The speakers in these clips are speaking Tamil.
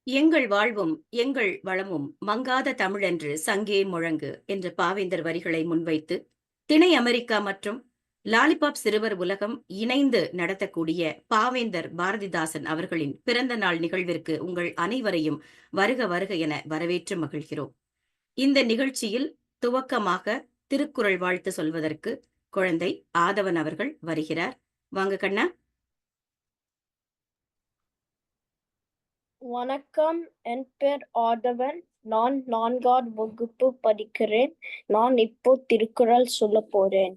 எங்கள் வாழ்வும் எங்கள் வளமும் மங்காத தமிழென்று சங்கே முழங்கு என்ற பாவேந்தர் வரிகளை முன்வைத்து திணை அமெரிக்கா மற்றும் லாலிபாப் சிறுவர் உலகம் இணைந்து நடத்தக்கூடிய பாவேந்தர் பாரதிதாசன் அவர்களின் பிறந்த நாள் நிகழ்விற்கு உங்கள் அனைவரையும் வருக வருக என வரவேற்று மகிழ்கிறோம். இந்த நிகழ்ச்சியில் துவக்கமாக திருக்குறள் வாழ்த்து சொல்வதற்கு குழந்தை ஆதவன் அவர்கள் வருகிறார். வாங்க கண்ணா. வணக்கம், என் பேர் ஆதவன். நான் 4ஆம் வகுப்பு படிக்கிறேன். நான் இப்போ திருக்குறள் சொல்ல போறேன்.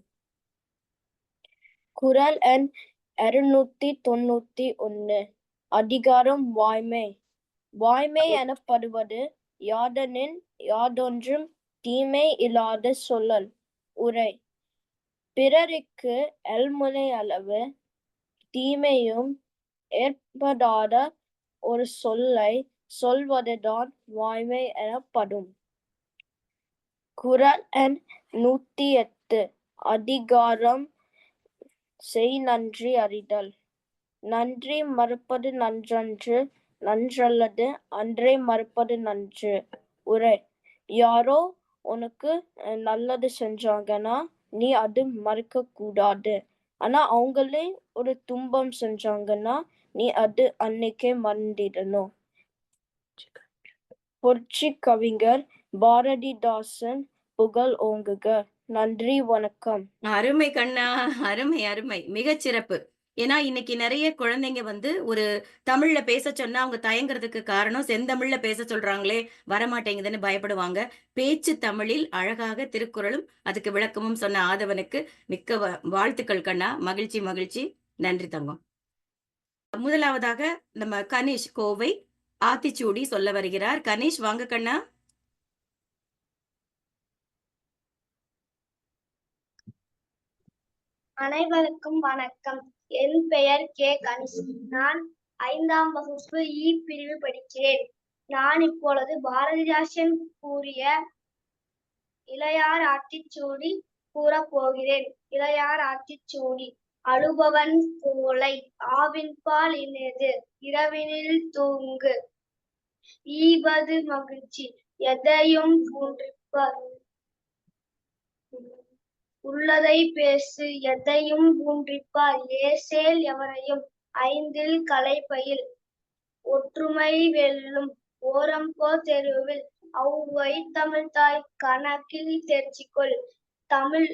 குறள் எண் 291. அதிகாரம் வாய்மை. வாய்மை எனப்படுவது யாதெனின் யாதொன்றும் தீமை இல்லாத சொல்லல். உரை: பிறருக்கு எள்முனை அளவு தீமையும் ஏற்படாத ஒரு சொல்லை சொல்வதுதான் வாய்மை எனப்படும். குறள் எண் 108. அதிகாரம் செய் நன்றி அறிதல். நன்றி மறப்பது நன்றன்று, நன்றல்லது அன்றே மறப்பது நன்று. உரை: யாரோ உனக்கு நல்லது செஞ்சாங்கன்னா நீ அது மறக்க கூடாது. ஆனா அவங்களே ஒரு துன்பம் செஞ்சாங்கன்னா நீ அது அன்னைக்கே மறந்திடணும். புரட்சி கவிஞர் பாரதிதாசன் புகழ் ஓங்குக. நன்றி, வணக்கம். அருமை கண்ணா, அருமை அருமை, மிகச் சிறப்பு. ஏன்னா இன்னைக்கு நிறைய குழந்தைங்க ஒரு தமிழ்ல பேச சொன்னா அவங்க தயங்குறதுக்கு காரணம் செந்தமிழ்ல பேச சொல்றாங்களே வரமாட்டேங்குதுன்னு பயப்படுவாங்க. பேச்சு தமிழில் அழகாக திருக்குறளும் அதுக்கு விளக்கமும் சொன்ன ஆதவனுக்கு மிக்க வாழ்த்துக்கள் கண்ணா. மகிழ்ச்சி மகிழ்ச்சி. நன்றி தங்கம். முதலாவதாக நம்ம கணேஷ் கோவை ஆத்திச்சூடி சொல்ல வருகிறார். கணேஷ் வாங்க கண்ணா. அனைவருக்கும் வணக்கம். என் பெயர் கே கணேஷ். நான் 5ஆம் வகுப்பு பிரிவு படிக்கிறேன். நான் இப்பொழுது பாரதிதாசன் கூறிய இளையார் ஆத்திச்சூடி கூறப் போகிறேன். இளையார் ஆத்திச்சூடி: அழுபவன் கோலை ஆவின்பால் இனிது இரவினில் தூங்கு ஈவது மகிழ்ச்சி எதையும் ஊன்றிப்பார் உள்ளதை பேசு எதையும் ஊன்றிப்பார் ஏசேல் எவரையும் ஐந்தில் களைப்பயில் ஒற்றுமை வெல்லும் ஓரம்போ தெருவில் அவ்வை தமிழ்தாய் கணக்கில் தேர்ச்சிக்கொள் தமிழ்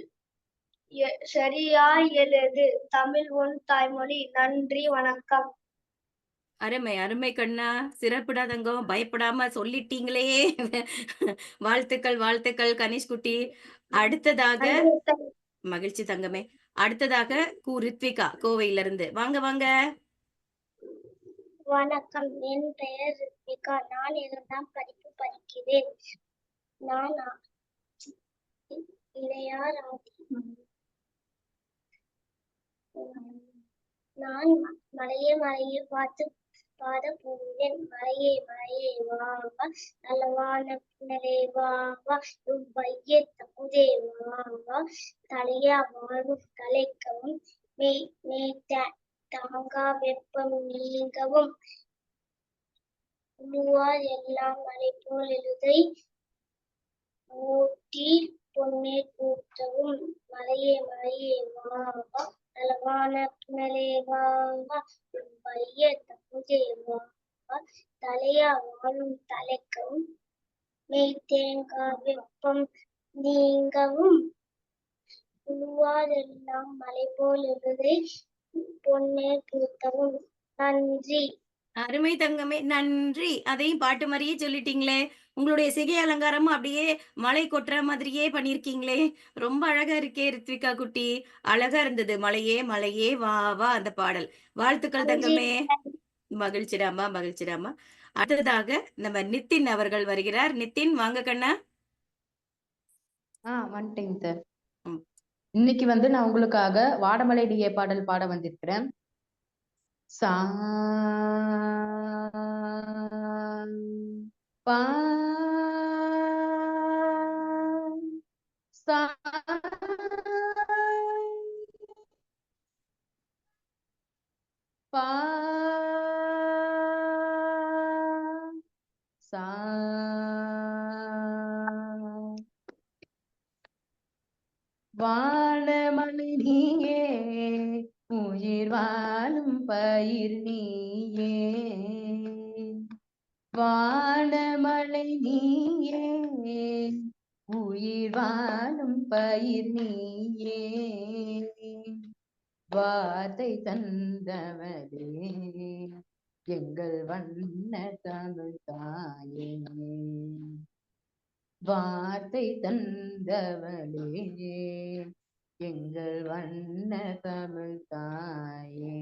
சரியாய் எழுது தமிழ் உன் தாய்மொழி. நன்றி, வணக்கம். அருமை அருமை கண்ணா, சிறப்புடா தங்கம். பயப்படாம சொல்லிட்டீங்களே. வாழ்த்துக்கள் வாழ்த்துக்கள் கணேஷ் குட்டி. அடுத்ததாக மகிழ்ச்சி தங்கமே. அடுத்ததாக ரித்விகா கோவையிலிருந்து வாங்க வாங்க. வணக்கம், என் பெயர் ரித்விகா. நான் 2ஆம் படிப்பு படிக்கிறேன். நான் இளையார் நான் மலையே மலையே பார்த்து பாட போகிறேன். மலையே மலையே வா வா நல்லவான பின்னலே வா வா வைய தகுதே வா வா தலையா வாழும் தலைக்கவும் மெய் தாங்கா வெப்பம் நீங்கவும் உழுவார் எல்லாம் மலை போல் எழுதை ஊட்டி பொன்னே கூட்டவும் மலையே மலையே வா வா நலவான பின்னலே வா வா வைய தகுதே வா வா தலையா வாழும் தலைக்கவும் மெய் தேங்கா வெப்பம் நீங்கவும் உழுவாரெல்லாம் மலை போல் எழுதை பொன்னே கூட்டவும். நன்றி. அருமை தங்கமே, நன்றி. அதையும் பாட்டு மாதிரியே சொல்லிட்டீங்களே. உங்களுடைய சிகை அலங்காரமும் அப்படியே மழை கொட்டுற மாதிரியே பண்ணிருக்கீங்களே. ரொம்ப அழகா இருக்கே ரித்விகா குட்டி. அழகா இருந்தது. மலையே மலையே வா வா அந்த பாடல். வாழ்த்துக்கள் தங்கமே. மகிழ்ச்சிடாமா மகிழ்ச்சிடாமா. அடுத்ததாக நம்ம நித்தின் அவர்கள் வருகிறார். நித்தின் வாங்க கண்ணா. வந்துட்டேங்க சார். இன்னைக்கு நான் உங்களுக்காக வாடமலை டிஏ பாடல் பாட வந்திருக்கிறேன். சா பா சா பா வாழும் பயிர் நீயே, வானமழை நீயே, உயிர் வாழும் பயிர் நீயே, வார்த்தை தந்தவரே எங்கள் வண்ண தமிழ் தாயே, வார்த்தை தந்தவளே எங்கள் வண்ண தமிழ் தாயே.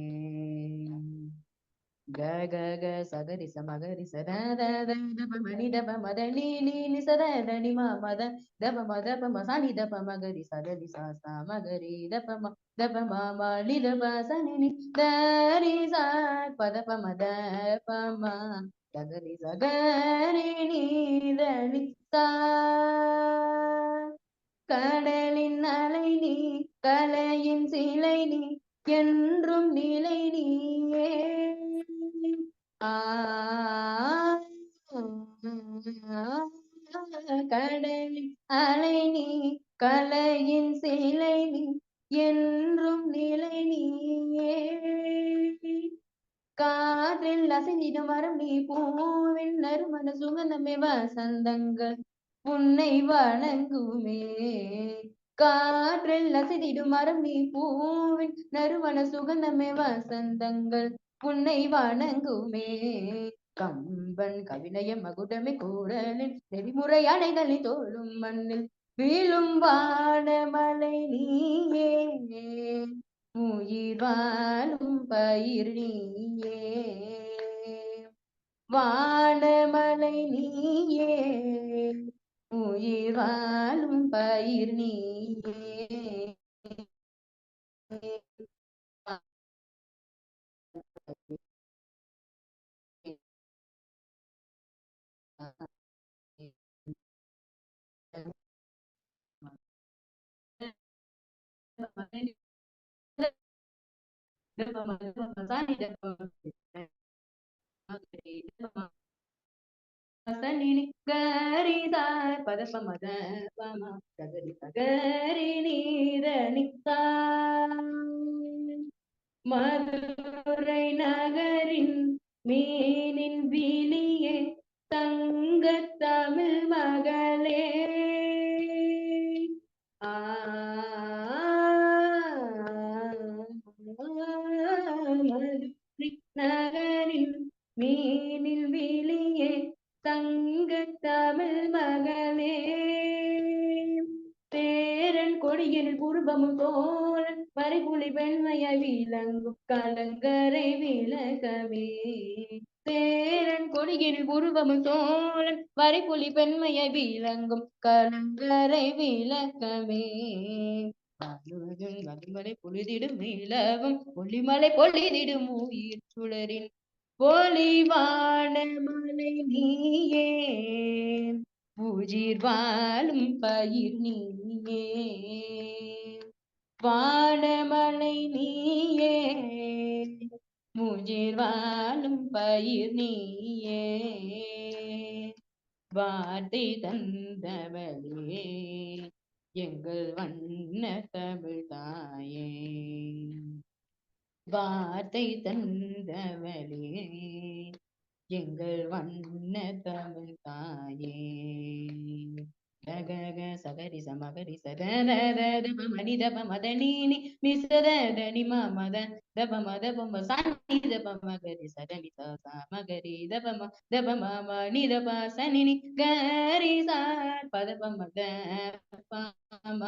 க க க சகரி சமகரி சத த த தப மணி தப மத நீ நீ நி சத த நி ம மத தப மத ப ம ச நி தப மகரி சகரி சா சா மகரி தப ம நி தப ச நி நி த ரி சா பத ப ம த ப ம சகரி சகரி நீ த நி சா. கடலின் அலை நீ, கலையின் சிலை நீ, என்றும் நிலை நீயே. ஆ கடலின் அலை நீ, கலையின் சிலை நீ, என்றும் நிலை நீயே. காற்றில் அசைந்திடும் மரம் நீ, பூவின் நறுமண சுகந்தமே வசந்தங்கள் உன்னை வணங்குமே. காற்றில் அசைந்திடும் மரம் நீ, பூவின் நறுமண சுகந்தமே வசந்தங்கள் உன்னை வணங்குமே. கம்பன் கவிநய மகுடமே கூறலின் நெறிமுறை அணைகளை தோளும் மண்ணில் வீழும் வானமலை நீயே, உயிர் வாழும் பயிர் நீயே, வானமலை நீயே, உயிர் வாழும் பயிர் நீயே. பதப்பமத பம சகரி சகரி நீத நித்தா. மதுரை நகரின் மீனின் விழியே, தங்க தமிழ் மகளே. ஆ மதுரை நகரின் மீனில் விழியே, தங்க தமிழ் மகளே. தேரன் கொடியில் குருபமும் தோழன் மறைபுலி வெண்மையாய் விளங்கும் கலங்கரை விளக்கமே. தேரன் கொடியில் குருபமும் தோழன் மறைபுலி பெண்மையாய் விளங்கும் கலங்கரை விளக்கமே. மதுமலை பொழுதிடும் நிலவும் ஒளிமலை பொழிதிடும் உயிர் சுடரின் பொலிவான மலை நீயே, உயிர் வாழும் பயிர் நீயே, வானமலை நீயே, உயிர் வாழும் பயிர் நீயே, வார்த்தை தந்தவளே எங்கள் வண்ண தமிழ் தாயே, வார்த்தை தந்தவளே எங்கள் வண்ண தமிழ் தாயே. கக சகரி சமகரி சத தப மணி தப மத நீ நிசத தனி ம மத தப மத பம சாணி தப மகரி சகரி சா மகரி தப ம நி தப சனி நி கரி சா பத பம த பம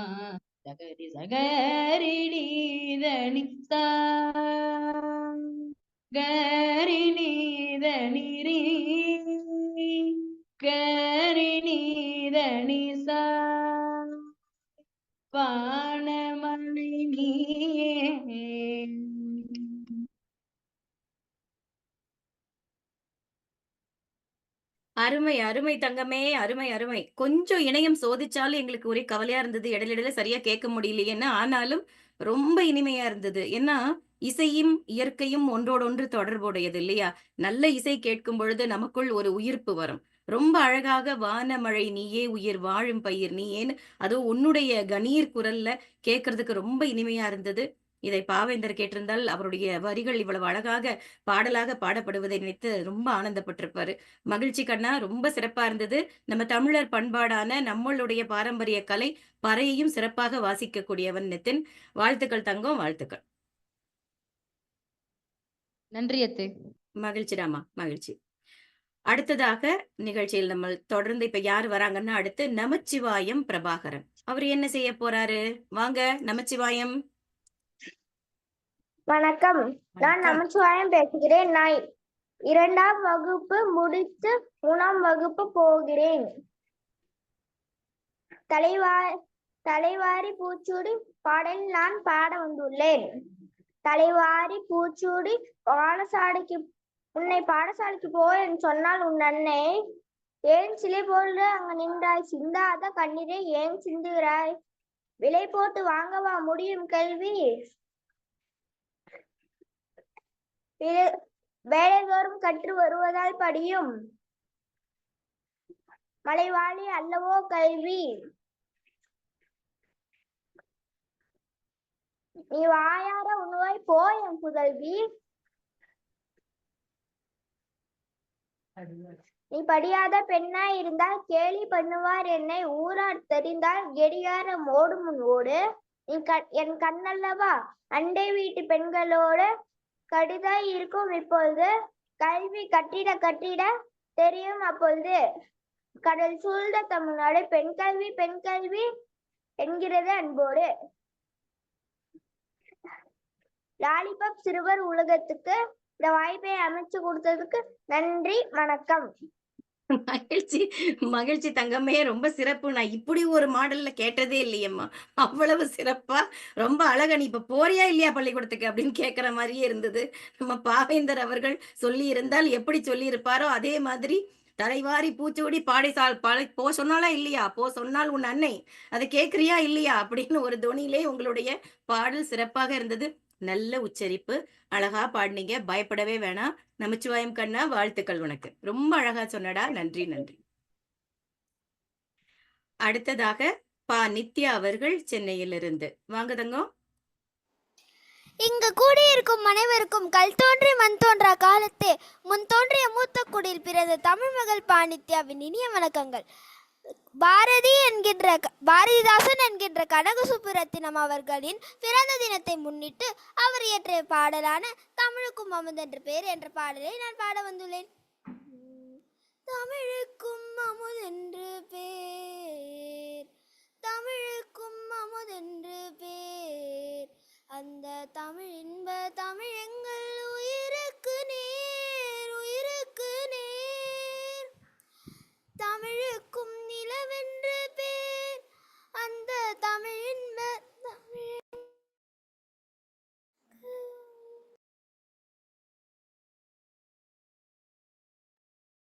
சகரி சகரி நீ தனி சா கரி நீ தனி ரீ கரி நீ தனி சா. வானமலை நீயே. அருமை, அருமை தங்கமே. அருமை, அருமை. கொஞ்சம் இணையம் சோதிச்சாலும் எங்களுக்கு ஒரே கவலையா இருந்தது. இடையில சரியா கேட்க முடியலையேன்னு. ஆனாலும் ரொம்ப இனிமையா இருந்தது. ஏன்னா, இசையும், இயற்கையும் ஒன்றோடொன்று தொடர்புடையது இல்லையா? நல்ல இசை கேட்கும் பொழுது நமக்குள் ஒரு உயிர்ப்பு வரும். ரொம்ப அழகாக "வானமழை நீயே, உயிர் வாழும் பயிர் நீயேன்னு" அதுவும் உன்னுடைய கணீர் குரல்ல கேட்கறதுக்கு ரொம்ப இனிமையா இருந்தது. இதை பாவேந்தர் கேட்டிருந்தால் அவருடைய வரிகள் இவ்வளவு அழகாக பாடலாக பாடப்படுவதை நினைத்து ரொம்ப ஆனந்தப்பட்டிருப்பாரு. மகிழ்ச்சி கண்ணா, ரொம்ப சிறப்பா இருந்தது. நம்ம தமிழர் பண்பாடான நம்மளுடைய பாரம்பரிய கலை பறையையும் சிறப்பாக வாசிக்கக்கூடியவன் நிதின். வாழ்த்துக்கள் தங்கம், வாழ்த்துக்கள். நன்றி அத்தை. மகிழ்ச்சிடாமா, மகிழ்ச்சி. அடுத்ததாக நிகழ்ச்சியில் நம்ம தொடர்ந்து இப்ப யார் வராங்கன்னா, அடுத்து நமச்சிவாயம் பிரபாகரன். அவர் என்ன செய்ய போறாரு? வாங்க நமச்சிவாயம். வணக்கம், நான் வணக்கம். நமச்சிவாயம் பேசுகிறேன். நான் 2ஆம் வகுப்பு முடித்து 3ஆம் வகுப்பு போகிறேன். தலைவாரி பூச்சூடி பாடலில் நான் பாட வந்துள்ளேன். தலைவாரி பூச்சூடி உன்னை பாடசாலைக்கு போ என்று சொன்னால் உன் அன்னை ஏன் சிலை போல அங்க நின்றாய்? சிந்தாத கண்ணீரை ஏன் சிந்துகிறாய்? விலை போட்டு வாங்கவா முடியும் கல்வி? வேலைதோறும் கற்று வருவதால் படியும் மலைவாழி அல்லவோ கல்வி? நீ வாயார உணவாய் போ என் புதல்வி. நீ படியாத பெண்ணாய் இருந்தால் கேலி பண்ணுவார் என்னை. ஊரார் தெரிந்தால் கெடியாரம் ஓடும் முன் ஓடு. நீ என் கண்ணல்லவா அண்டை வீட்டு பெண்களோடு கடிதாய் இருக்கும் இப்பொழுது. கல்வி கட்டிட கட்டிட தெரியும் அப்பொழுது. கடல் சூழ்ந்த தமிழ்நாடு பெண் கல்வி என்கிறது அன்போடு. லாலிபாப் சிறுவர் உலகத்துக்கு இந்த வாய்ப்பை அமைச்சு கொடுத்ததுக்கு நன்றி, வணக்கம். மகிழ்ச்சி, மகிழ்ச்சி தங்கமே, ரொம்ப சிறப்பு. நான் இப்படி ஒரு மாடல்ல கேட்டதே இல்லையம்மா. அவ்வளவு சிறப்பா, ரொம்ப அழகா. நீ இப்ப போறியா இல்லையா பள்ளிக்கூடத்துக்கு அப்படின்னு கேட்கிற மாதிரியே இருந்தது. நம்ம பாவேந்தர் அவர்கள் சொல்லி இருந்தால் எப்படி சொல்லி இருப்பாரோ அதே மாதிரி தலைவாரி பூச்சூடி போ சொன்னாலா இல்லையா? போ சொன்னால் உன் அன்னை அதை கேட்கிறியா இல்லையா அப்படின்னு ஒரு தொனியிலே உங்களுடைய பாடல் சிறப்பாக இருந்தது. நல்ல உச்சரிப்பு, அழகா பாடினீங்க. பயப்படவே வேணாம். நமச்சிவாயம் கண்ணா, வாழ்த்துக்கள் உனக்கு. ரொம்ப அழகா சொன்னடா. நன்றி, நன்றி. அடுத்ததாக நித்யா அவர்கள் சென்னையிலிருந்து. வாங்க தங்கம். இங்கு கூடியிருக்கும் அனைவருக்கும் கல் தோன்றி மண் தோன்றா காலத்தே முன் தோன்றிய மூத்த குடியில் பிறந்த தமிழ் மகள் நித்யாவின் இனிய வணக்கங்கள். பாரதிதாசன் என்கின்ற கனக சுப்புரத்தினம் அவர்களின் பிறந்த தினத்தை முன்னிட்டு அவர் இயற்றிய பாடலான தமிழுக்கும் அமுதென்று பேர் என்ற பாடலை நான் பாட வந்துள்ளேன். தமிழுக்கும் அமுதென்று பேர், தமிழுக்கும் அமுதென்று பேர், அந்த தமிழ் இன்ப தமிழ் எங்கள் உயிருக்கு நேர், உயிருக்கு நேர். தமிழுக்கும் நிலவென்று பேர், அந்த தமிழ் இன்ப தமிழ்.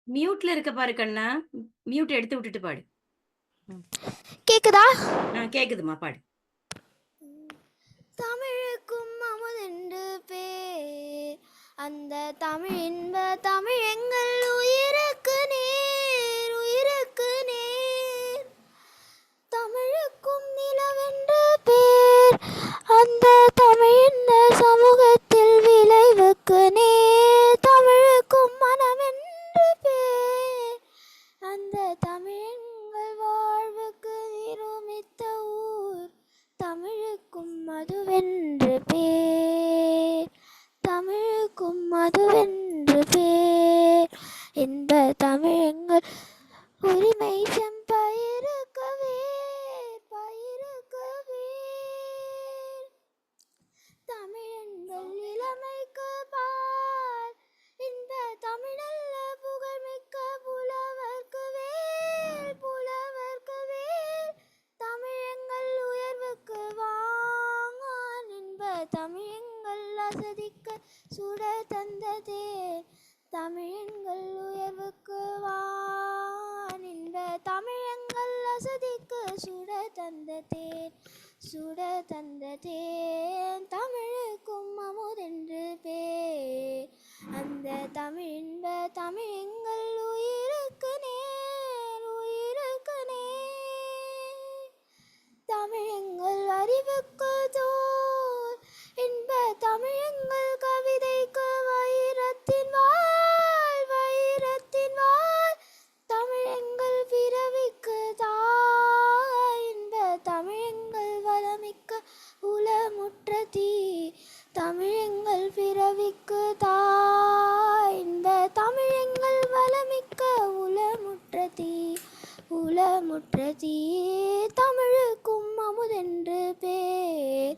மியூட்ல இருக்க பாரு கண்ணா. மியூட் எடுத்து விட்டுட்டு பாடு. கேக்குதா? கேக்குதுமா, பாடு. தமிழுக்கும் அமுதென்று பேர், அந்த தமிழ் இன்ப தமிழ் எங்கள் உயிருக்கு நேர், உயிருக்கு நேர். தமிழுக்கும் நிலவென்று பேர், அந்த தமிழ் இந்த சமூகத்தில் விளைவுக்கு நேர். தமிழுக்கும் மனமென்று பேர், அந்த தமிழ் எங்கள் வாழ்வுக்கு நிருமித்த ஊர். தமிழுக்கும் மதுவென்று பேர், தமிழுக்கும் மதுவென்று பேர். இந்த தமிழ் எங்கள் உரிமை செம்பயிருக்கவே பயிருக்கவே. தமிழ் எங்கள் இளமைக்கு பால், இந்த தமிழல்ல புகழ்மிக்க புலவர்க்கு வேல், புலவர்க்கு வேல். தமிழ் எங்கள் உயர்வுக்கு வாங்கான், இன்ப தமிழ் எங்கள் அசதிக்கு சுட தந்ததே. தமிழ் எங்கள் உயர்வுக்கு வான், இன்ப தமிழ் எங்கள் அசதிக்கு சுட தந்ததே, சுட தந்ததே. தமிழுக்கும் அமுதென்று பேர், அந்த தமிழ் இன்ப தமிழ் எங்கள் உயிருக்கு நேர், உயிருக்கு நேர். தமிழ் எங்கள் அறிவுக்கு தோல், இன்ப முற்ற தீயே தமிழுக்கும் அமுதென்று பேர்.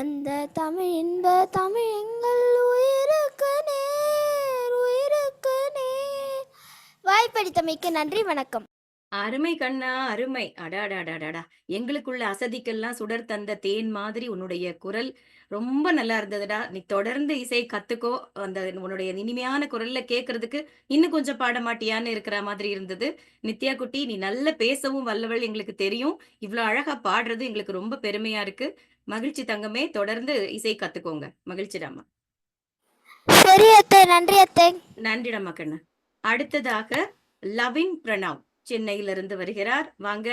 அந்த தமிழ் இன்ப தமிழ் எங்கள் உயிருக்கு நேர், உயிருக்கு நேர். வாய்ப்பளித்தமைக்கு நன்றி, வணக்கம். அருமை கண்ணா, அருமை. அடாடாடாடாடா! எங்களுக்குள்ள அசதிக்கெல்லாம் சுடர் தந்த தேன் மாதிரி உன்னுடைய குரல் ரொம்ப நல்லா இருந்ததுடா. நீ தொடர்ந்து இசை கத்துக்கோ. அந்த உன்னுடைய இனிமையான குரல்ல கேட்கறதுக்கு இன்னும் கொஞ்சம் பாட மாட்டியான்னு இருக்கிற மாதிரி இருந்தது. நித்யா குட்டி, நீ நல்ல பேசவும் வல்லவள் எங்களுக்கு தெரியும். இவ்ளோ அழகா பாடுறது எங்களுக்கு ரொம்ப பெருமையா இருக்கு. மகிழ்ச்சி தங்கமே, தொடர்ந்து இசை கத்துக்கோங்க. மகிழ்ச்சிடாம்மா. சரி அத்தை, நன்றி அத்தை. நன்றிடம்மா கண்ணு. அடுத்ததாக லவின் பிரணவ் சென்னையிலிருந்து வருகிறார். வாங்க.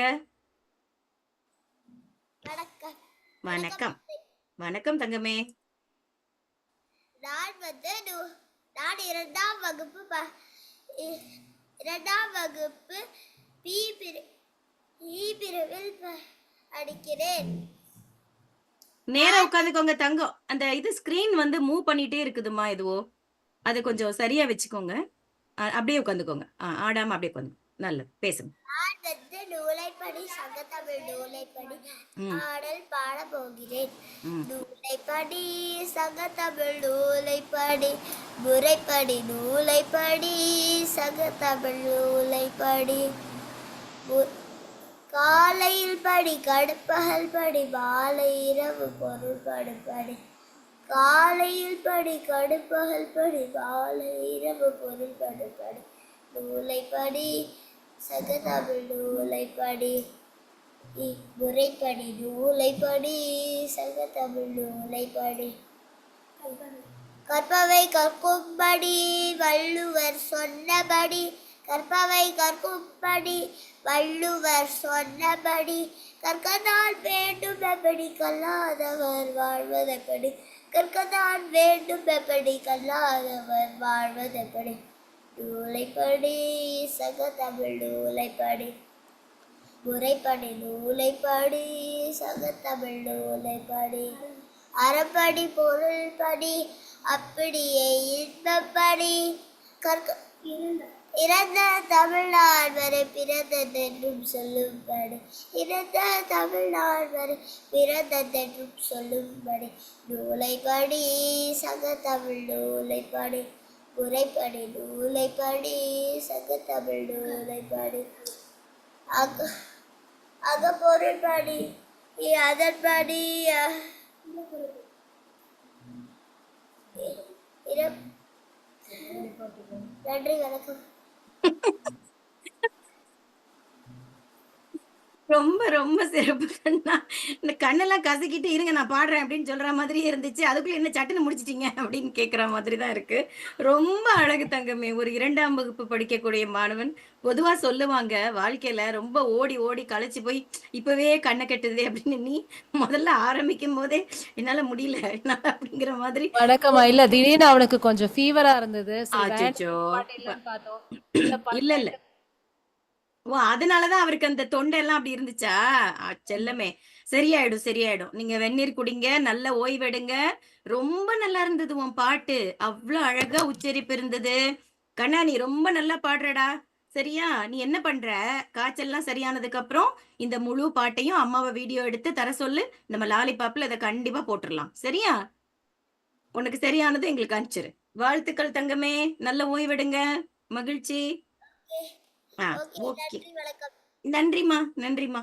வணக்கம். வணக்கம். வணக்கம் தங்கமே. நான் நான் இரண்டாம் வகுப்பு பி பிரிவில் படிக்கிறேன். நேரா உட்காந்துக்கோங்க தங்கம். அந்த இது ஸ்கிரீன் வந்து மூவ் பண்ணிட்டே இருக்குதுமா எதுவோ. அது கொஞ்சம் சரியா வச்சுக்கோங்க. அப்படியே உட்காந்துக்கோங்க. ஆடாம அப்படியே உட்காந்து. நல்லது, பேசுங்க. நூலைப்படி சங்கத்தமிழ் நூலைப்படி ஆடல் பாட போகிறேன். நூலைப்படி சங்கத்தமிழ் நூலைப்படி முறைப்படி நூலைப்படி சங்கத்தமிழ் நூலைப்படி காலையில் படி கடுப்பகல் படி மாலை இரவு பொருள் படுப்படி. காலையில் படி கடுப்பகல் படி மாலை இரவு பொருள் படுப்படி. நூலைப்படி சகதமிழ் நூலைப்படி முறைப்படி நூலைப்படி சகதமிழ் நூலைப்படி. கற்பவை கற்கும்படி வள்ளுவர் சொன்னபடி. கற்பவை கற்கும்படி வள்ளுவர் சொன்னபடி. கற்கதான் வேண்டும் எப்படி கல்லாதவர் வாழ்வதெப்படி. கற்கதான் வேண்டும் எப்படி கல்லாதவர் வாழ்வதெப்படி. நூலைப்படி சகதமிழ் நூலைப்படி முறைப்படி நூலைப்படி சகதமிழ் நூலைப்படி. அறப்படி பொருள் படி அப்படியே இன்பப்படி. இறந்த தமிழ்நாடு வரை பிறந்ததென்றும் சொல்லும்படி. இறந்த தமிழ்நாடு வரை பிறந்ததென்றும் சொல்லும்படி. நூலைப்படி சகதமிழ் நூலைப்படி முறைப்படி நூலைப்படி சகதமிழ் நூலைப்படி. அகப்பொருள்படி அதன்படி நன்றி, வணக்கம். ரொம்ப ரொம்ப சிறப்பு கண்ணா. இந்த கண்ணெல்லாம் கசக்கிட்டு இருங்க நான் பாடுறேன் அப்படின்னு சொல்ற மாதிரியே இருந்துச்சு. அதுக்குள்ள என்ன சட்டுன்னு முடிச்சிட்டீங்க அப்படின்னு கேட்குற மாதிரி தான் இருக்கு. ரொம்ப அழகு தங்கமே. ஒரு 2ஆம் வகுப்பு படிக்கக்கூடிய மாணவன் பொதுவா சொல்லுவாங்க, வாழ்க்கையில ரொம்ப ஓடி ஓடி களைச்சு போய் இப்பவே கண்ணை கட்டுதே அப்படின்னு. நீ முதல்ல ஆரம்பிக்கும் போதே என்னால முடியல என்னால அப்படிங்கிற மாதிரி. வணக்கம்மா. இல்ல திடீர்னு அவனுக்கு கொஞ்சம் ஃபீவரா இருந்தது. ஆச்சோ. பார்த்தோம். இல்ல இல்ல. ஓ, அதனாலதான் அவருக்கு அந்த தொண்டெல்லாம் அப்படி இருந்துச்சா? செல்லமே, சரியாயிடும் சரியாயிடும். நீங்க வெந்நீர் குடிங்க, நல்ல ஓய்வெடுங்க. ரொம்ப நல்லா இருந்தது உன் பாட்டு. அவ்வளவு அழகா உச்சரிப்பு இருந்தது. கண்ணா, நீ ரொம்ப நல்லா பாடுறடா. சரியா? நீ என்ன பண்ற? காய்ச்சல்லாம் சரியானதுக்கு அப்புறம் இந்த முழு பாட்டையும் அம்மாவை வீடியோ எடுத்து தர சொல்லு. நம்ம லாலிபாப்ல இதை கண்டிப்பா போட்டுடலாம். சரியா? உனக்கு சரியானது எங்களுக்கு அனுப்பிச்சிரு. வாழ்த்துக்கள் தங்கமே. நல்ல ஓய்வெடுங்க. மகிழ்ச்சி. ஓகே. நன்றிம்மா, நன்றிம்மா.